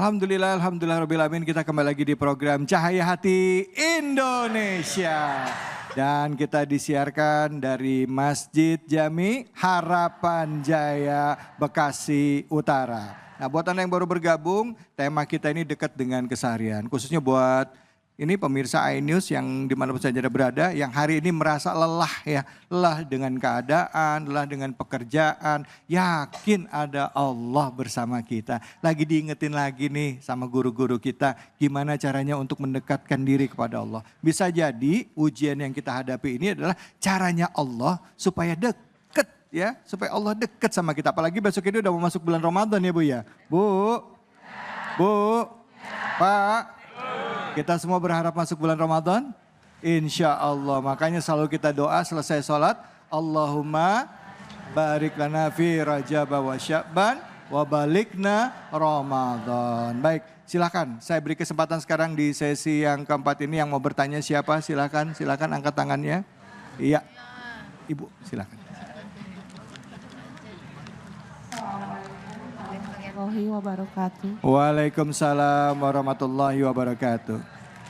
Alhamdulillah, alhamdulillah rabbil alamin, kita kembali lagi di program Cahaya Hati Indonesia. Dan kita disiarkan dari Masjid Jami Harapan Jaya Bekasi Utara. Nah, buat Anda yang baru bergabung, tema kita ini dekat dengan keseharian. Khususnya buat ini pemirsa iNews yang dimanapun saja berada, yang hari ini merasa lelah ya. Lelah dengan keadaan, lelah dengan pekerjaan. Yakin ada Allah bersama kita. Lagi diingetin lagi nih sama guru-guru kita, gimana caranya untuk mendekatkan diri kepada Allah. Bisa jadi ujian yang kita hadapi ini adalah caranya Allah supaya dekat ya. Supaya Allah dekat sama kita. Apalagi besok ini udah mau masuk bulan Ramadan ya Bu ya. Bu, Pak. Kita semua berharap masuk bulan Ramadan, insya Allah. Makanya selalu kita doa selesai sholat, Allahumma barik lana fi Rajab wa Sya'ban wa balikna Ramadan. Baik, silakan. Saya beri kesempatan sekarang di sesi yang keempat ini, yang mau bertanya siapa? Silakan angkat tangannya. Iya, Ibu silakan. Wabarakatuh. Waalaikumsalam warahmatullahi wabarakatuh.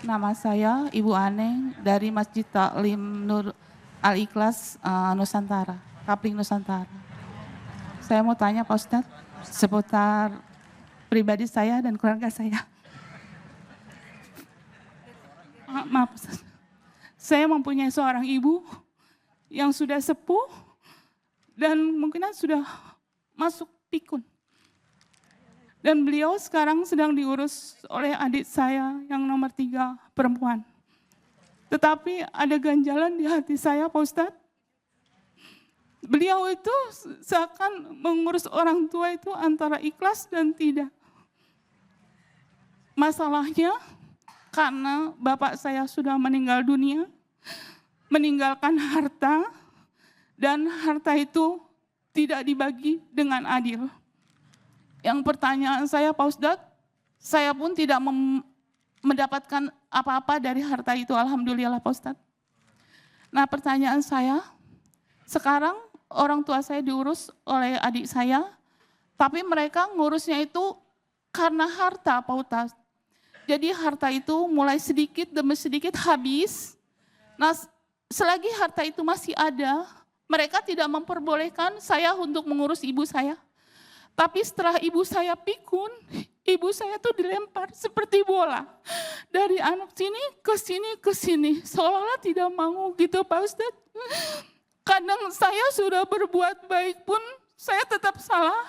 Nama saya Ibu Aneng dari Masjid Taklim Nur Al-Ikhlas Nusantara, Kapling Nusantara. Saya mau tanya Pak Ustadz seputar pribadi saya dan keluarga saya. Maaf Ustadz. Saya mempunyai seorang ibu yang sudah sepuh dan mungkin sudah masuk pikun. Dan beliau sekarang sedang diurus oleh adik saya yang nomor 3 perempuan. Tetapi ada ganjalan di hati saya Pak Ustadz. Beliau itu seakan mengurus orang tua itu antara ikhlas dan tidak. Masalahnya karena bapak saya sudah meninggal dunia, meninggalkan harta, dan harta itu tidak dibagi dengan adil. Yang pertanyaan saya Pak Ustadz, saya pun tidak mendapatkan apa-apa dari harta itu, alhamdulillah Pak Ustadz. Nah pertanyaan saya, sekarang orang tua saya diurus oleh adik saya, tapi mereka ngurusnya itu karena harta Pak Ustadz. Jadi harta itu mulai sedikit demi sedikit habis. Nah selagi harta itu masih ada, mereka tidak memperbolehkan saya untuk mengurus ibu saya. Tapi setelah ibu saya pikun, ibu saya tuh dilempar seperti bola. Dari anak sini ke sini, seolah-olah tidak mau gitu Pak Ustadz. Kadang saya sudah berbuat baik pun, saya tetap salah.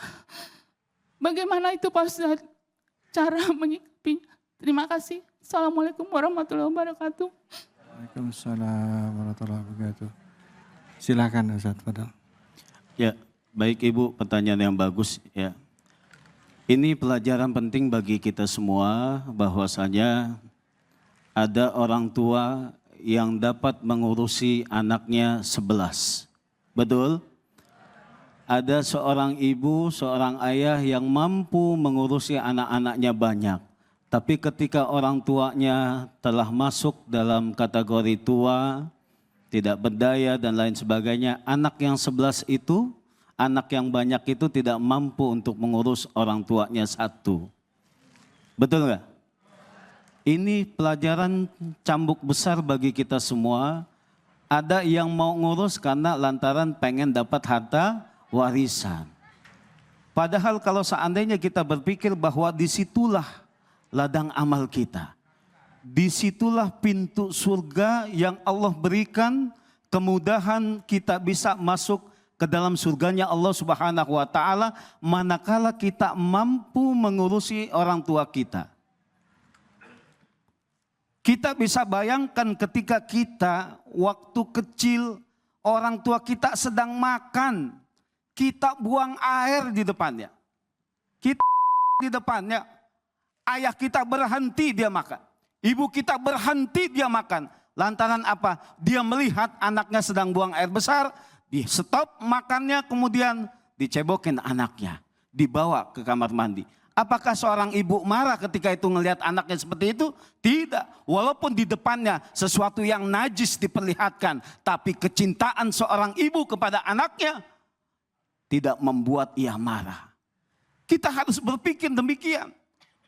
Bagaimana itu Pak Ustadz? Cara menyikapinya. Terima kasih. Assalamualaikum warahmatullahi wabarakatuh. Waalaikumsalam warahmatullahi wabarakatuh. Silakan Ustadz Fadal. Ya. Baik Ibu, pertanyaan yang bagus ya. Ini pelajaran penting bagi kita semua bahwasanya ada orang tua yang dapat mengurusi anaknya 11. Betul? Ada seorang ibu, seorang ayah yang mampu mengurusi anak-anaknya banyak. Tapi ketika orang tuanya telah masuk dalam kategori tua, tidak berdaya dan lain sebagainya, anak yang 11 itu, anak yang banyak itu tidak mampu untuk mengurus orang tuanya satu. Betul nggak? Ini pelajaran cambuk besar bagi kita semua. Ada yang mau ngurus karena lantaran pengen dapat harta warisan. Padahal kalau seandainya kita berpikir bahwa disitulah ladang amal kita. Disitulah pintu surga yang Allah berikan, kemudahan kita bisa masuk ke dalam surganya Allah Subhanahu wa Ta'ala, manakala kita mampu mengurusi orang tua kita. Kita bisa bayangkan ketika kita waktu kecil, orang tua kita sedang makan, kita buang air di depannya. Kita di depannya, ayah kita berhenti dia makan. Ibu kita berhenti dia makan. Lantaran apa? Dia melihat anaknya sedang buang air besar, di stop makannya, kemudian dicebokin anaknya, dibawa ke kamar mandi. Apakah seorang ibu marah ketika itu melihat anaknya seperti itu? Tidak. Walaupun di depannya sesuatu yang najis diperlihatkan, tapi kecintaan seorang ibu kepada anaknya tidak membuat ia marah. Kita harus berpikir demikian.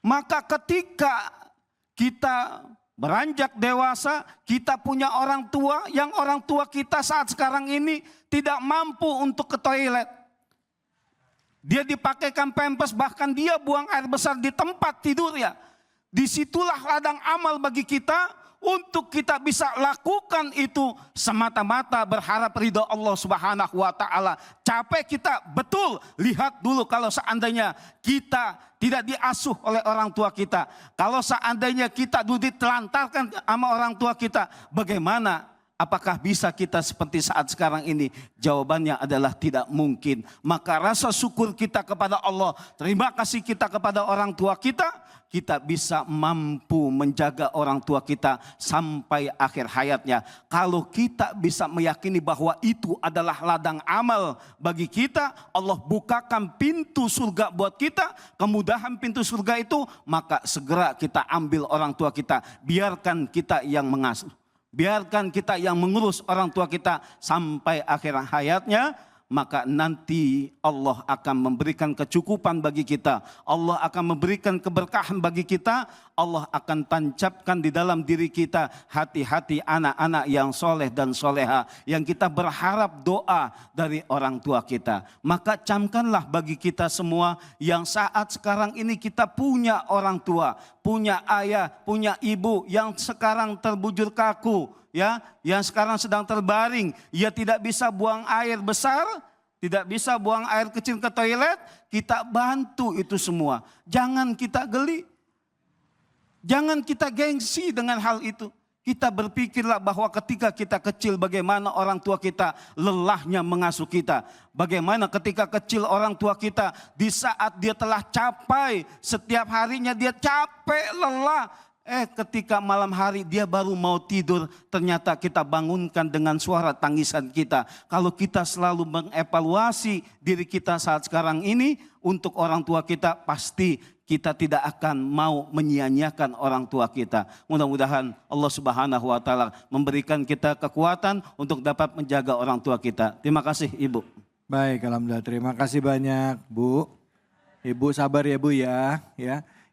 Maka ketika kita beranjak dewasa, kita punya orang tua yang orang tua kita saat sekarang ini tidak mampu untuk ke toilet. Dia dipakaikan pampers, bahkan dia buang air besar di tempat tidurnya. Disitulah ladang amal bagi kita untuk kita bisa lakukan itu semata-mata berharap ridho Allah Subhanahu wa taala. Capek kita, betul. Lihat dulu kalau seandainya kita tidak diasuh oleh orang tua kita. Kalau seandainya kita dulu ditelantarkan sama orang tua kita, bagaimana? Apakah bisa kita seperti saat sekarang ini? Jawabannya adalah tidak mungkin. Maka rasa syukur kita kepada Allah, terima kasih kita kepada orang tua kita bisa mampu menjaga orang tua kita sampai akhir hayatnya. Kalau kita bisa meyakini bahwa itu adalah ladang amal bagi kita, Allah bukakan pintu surga buat kita, kemudahan pintu surga itu, maka segera kita ambil orang tua kita, biarkan kita yang mengasuh. Biarkan kita yang mengurus orang tua kita sampai akhir hayatnya, maka nanti Allah akan memberikan kecukupan bagi kita. Allah akan memberikan keberkahan bagi kita. Allah akan tancapkan di dalam diri kita hati-hati anak-anak yang soleh dan soleha, yang kita berharap doa dari orang tua kita. Maka camkanlah bagi kita semua yang saat sekarang ini kita punya orang tua, punya ayah, punya ibu yang sekarang terbujur kaku, ya, yang sekarang sedang terbaring, ia tidak bisa buang air besar, tidak bisa buang air kecil ke toilet, kita bantu itu semua. Jangan kita geli, jangan kita gengsi dengan hal itu. Kita berpikirlah bahwa ketika kita kecil bagaimana orang tua kita lelahnya mengasuh kita. Bagaimana ketika kecil orang tua kita di saat dia telah capai setiap harinya dia capek lelah. Ketika malam hari dia baru mau tidur, ternyata kita bangunkan dengan suara tangisan kita. Kalau kita selalu mengevaluasi diri kita saat sekarang ini untuk orang tua kita, pasti kita tidak akan mau menyia-nyiakan orang tua kita. Mudah-mudahan Allah Subhanahu wa taala memberikan kita kekuatan untuk dapat menjaga orang tua kita. Terima kasih Ibu. Baik, alhamdulillah. Terima kasih banyak, Bu. Ibu sabar ya, Bu ya.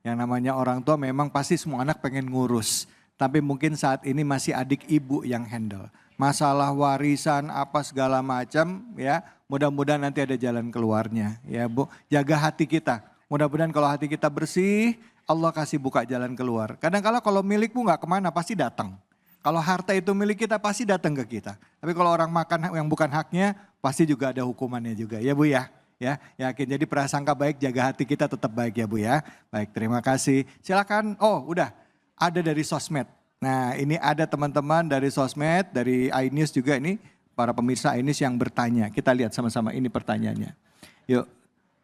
Yang namanya orang tua memang pasti semua anak pengen ngurus. Tapi mungkin saat ini masih adik ibu yang handle. Masalah warisan apa segala macam ya. Mudah-mudahan nanti ada jalan keluarnya ya Bu. Jaga hati kita. Mudah-mudahan kalau hati kita bersih, Allah kasih buka jalan keluar. Kadang-kala kalau milikmu gak kemana pasti datang. Kalau harta itu milik kita pasti datang ke kita. Tapi kalau orang makan yang bukan haknya pasti juga ada hukumannya juga ya Bu ya. Ya, yakin. Jadi prasangka baik, jaga hati kita tetap baik ya Bu ya. Baik, terima kasih. Silakan. Oh, udah ada dari sosmed. Nah, ini ada teman-teman dari sosmed, dari iNews juga ini, para pemirsa iNews yang bertanya. Kita lihat sama-sama ini pertanyaannya. Yuk.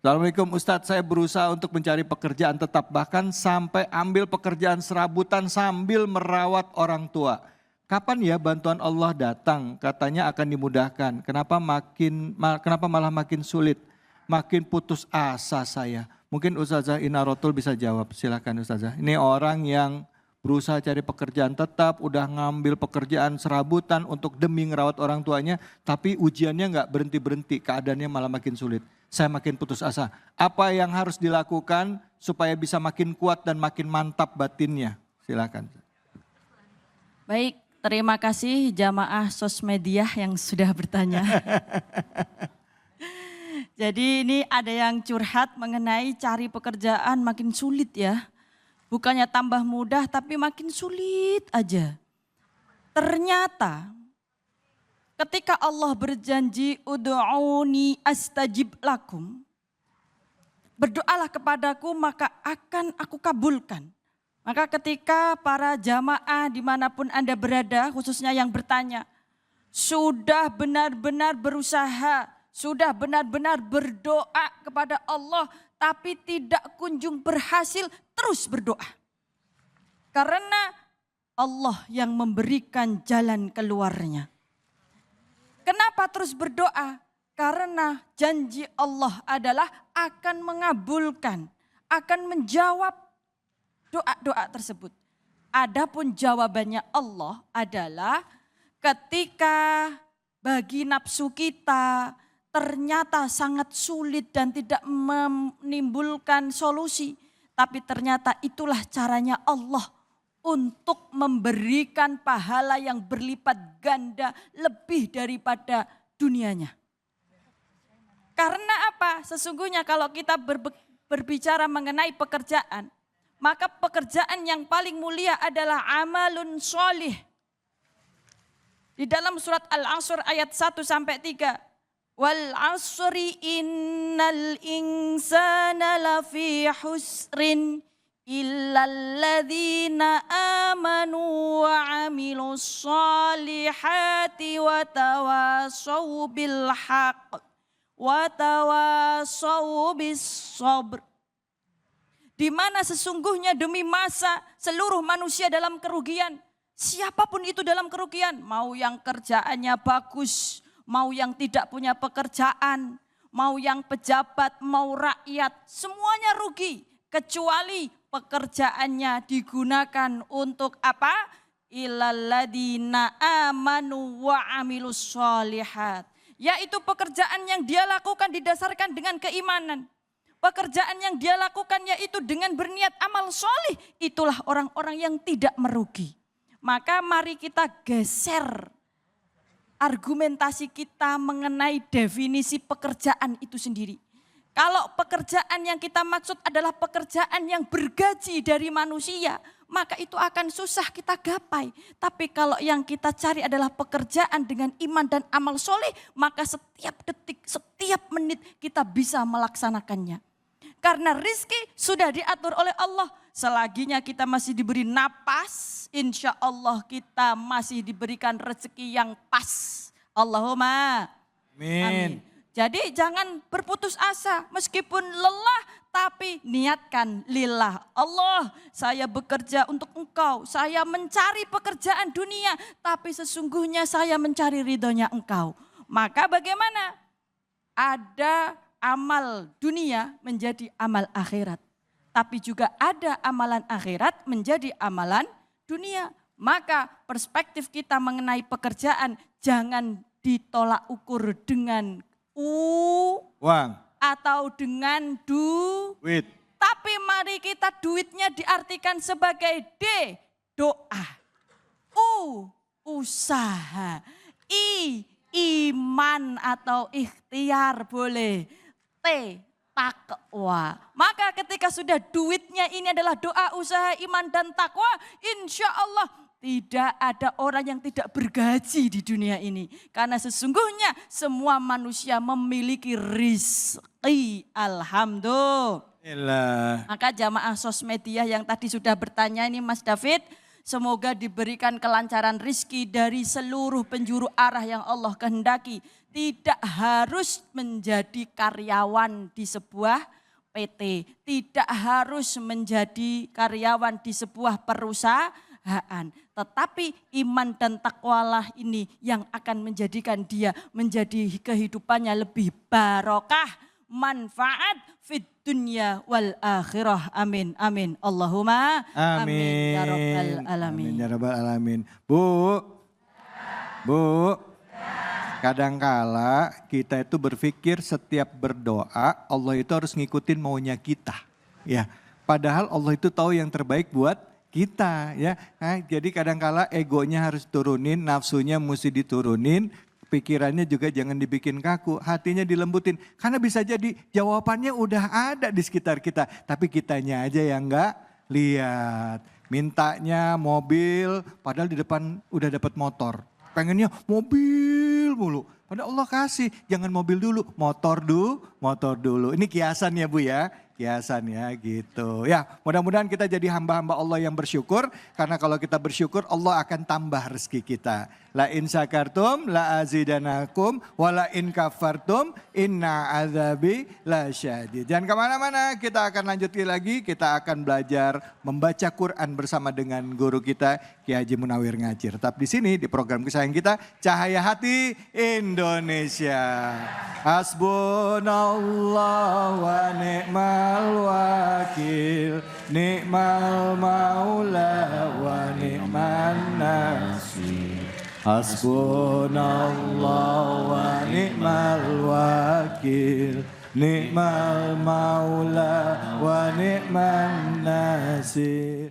Assalamualaikum Ustadz, saya berusaha untuk mencari pekerjaan tetap, bahkan sampai ambil pekerjaan serabutan sambil merawat orang tua. Kapan ya bantuan Allah datang? Katanya akan dimudahkan. Kenapa malah makin sulit? Makin putus asa saya. Mungkin Ustazah Inarotul bisa jawab, silakan Ustazah. Ini orang yang berusaha cari pekerjaan tetap, udah ngambil pekerjaan serabutan untuk demi ngerawat orang tuanya, tapi ujiannya nggak berhenti-berhenti, keadaannya malah makin sulit. Saya makin putus asa. Apa yang harus dilakukan supaya bisa makin kuat dan makin mantap batinnya? Silakan. Baik, terima kasih jamaah sosmedia yang sudah bertanya. Jadi ini ada yang curhat mengenai cari pekerjaan makin sulit ya. Bukannya tambah mudah tapi makin sulit aja. Ternyata ketika Allah berjanji ud'uni astajib lakum. Berdoalah kepadaku maka akan aku kabulkan. Maka ketika para jamaah dimanapun Anda berada, khususnya yang bertanya, sudah benar-benar berusaha, sudah benar-benar berdoa kepada Allah, tapi tidak kunjung berhasil, terus berdoa. Karena Allah yang memberikan jalan keluarnya. Kenapa terus berdoa? Karena janji Allah adalah akan mengabulkan, akan menjawab doa-doa tersebut. Adapun jawabannya Allah adalah ketika bagi nafsu kita ternyata sangat sulit dan tidak menimbulkan solusi. Tapi ternyata itulah caranya Allah untuk memberikan pahala yang berlipat ganda lebih daripada dunianya. Karena apa? Sesungguhnya kalau kita berbicara mengenai pekerjaan, maka pekerjaan yang paling mulia adalah amalun sholih. Di dalam surat Al-Asr ayat 1-3. Wal asri innal insana lafi husrin illal ladzina amanu wa amilus solihati wa tawasaw bil haqq wa tawasaw bis sabr. Di mana sesungguhnya demi masa seluruh manusia dalam kerugian. Siapapun itu dalam kerugian, mau yang kerjaannya bagus, mau yang tidak punya pekerjaan, mau yang pejabat, mau rakyat, semuanya rugi. Kecuali pekerjaannya digunakan untuk apa? Illalladzina amanu wa amilus sholihat. Yaitu pekerjaan yang dia lakukan didasarkan dengan keimanan. Pekerjaan yang dia lakukan yaitu dengan berniat amal solih. Itulah orang-orang yang tidak merugi. Maka mari kita geser argumentasi kita mengenai definisi pekerjaan itu sendiri. Kalau pekerjaan yang kita maksud adalah pekerjaan yang bergaji dari manusia, maka itu akan susah kita gapai. Tapi kalau yang kita cari adalah pekerjaan dengan iman dan amal soleh, maka setiap detik, setiap menit kita bisa melaksanakannya. Karena rizki sudah diatur oleh Allah. Selaginya kita masih diberi napas, insya Allah kita masih diberikan rezeki yang pas. Allahumma amin. Jadi jangan berputus asa meskipun lelah tapi niatkan lillah. Allah, saya bekerja untuk Engkau, saya mencari pekerjaan dunia tapi sesungguhnya saya mencari ridhonya Engkau. Maka bagaimana? Ada amal dunia menjadi amal akhirat. Tapi juga ada amalan akhirat menjadi amalan dunia. Maka perspektif kita mengenai pekerjaan jangan ditolak ukur dengan uang atau dengan duit. Tapi mari kita duitnya diartikan sebagai D, doa. U, usaha. I, iman atau ikhtiar boleh. T, takwa. Maka ketika sudah duitnya ini adalah doa, usaha, iman dan takwa, insya Allah tidak ada orang yang tidak bergaji di dunia ini. Karena sesungguhnya semua manusia memiliki rizki. Alhamdulillah. Maka jamaah sosmedia yang tadi sudah bertanya ini Mas David, semoga diberikan kelancaran rizki dari seluruh penjuru arah yang Allah kehendaki. Tidak harus menjadi karyawan di sebuah PT. Tidak harus menjadi karyawan di sebuah perusahaan. Tetapi iman dan takwalah ini yang akan menjadikan dia menjadi kehidupannya lebih barokah. Manfaat fid dunya wal akhirah. Amin. Amin. Allahumma amin. Ya Rabbal alamin. Amin ya Rabbal alamin. Bu. Kadangkala kita itu berpikir setiap berdoa Allah itu harus ngikutin maunya kita. Ya, padahal Allah itu tahu yang terbaik buat kita ya. Nah, jadi kadangkala egonya harus turunin, nafsunya mesti diturunin, pikirannya juga jangan dibikin kaku, hatinya dilembutin. Karena bisa jadi jawabannya udah ada di sekitar kita, tapi kitanya aja yang enggak lihat. Mintanya mobil, padahal di depan udah dapat motor. Pengennya mobil mulu. Padahal Allah kasih, jangan mobil dulu, motor dulu. Ini kiasan ya Bu ya, kiasan ya gitu. Ya mudah-mudahan kita jadi hamba-hamba Allah yang bersyukur. Karena kalau kita bersyukur Allah akan tambah rezeki kita. La in syakartum la azidanakum wa la in kafartum inna azabi lasyadid. Jangan kemana-mana, kita akan lanjutin lagi. Kita akan belajar membaca Quran bersama dengan guru kita Kiai Haji Munawir Ngacir. Tetap di sini di program kesayangan kita Cahaya Hati Indonesia. Hasbunallah wa ni'mal wakil, ni'mal maula wa ni'man nasir. Hasbunallah wa ni'mal wakil. wakil, ni'mal maula wa ni'man nasir.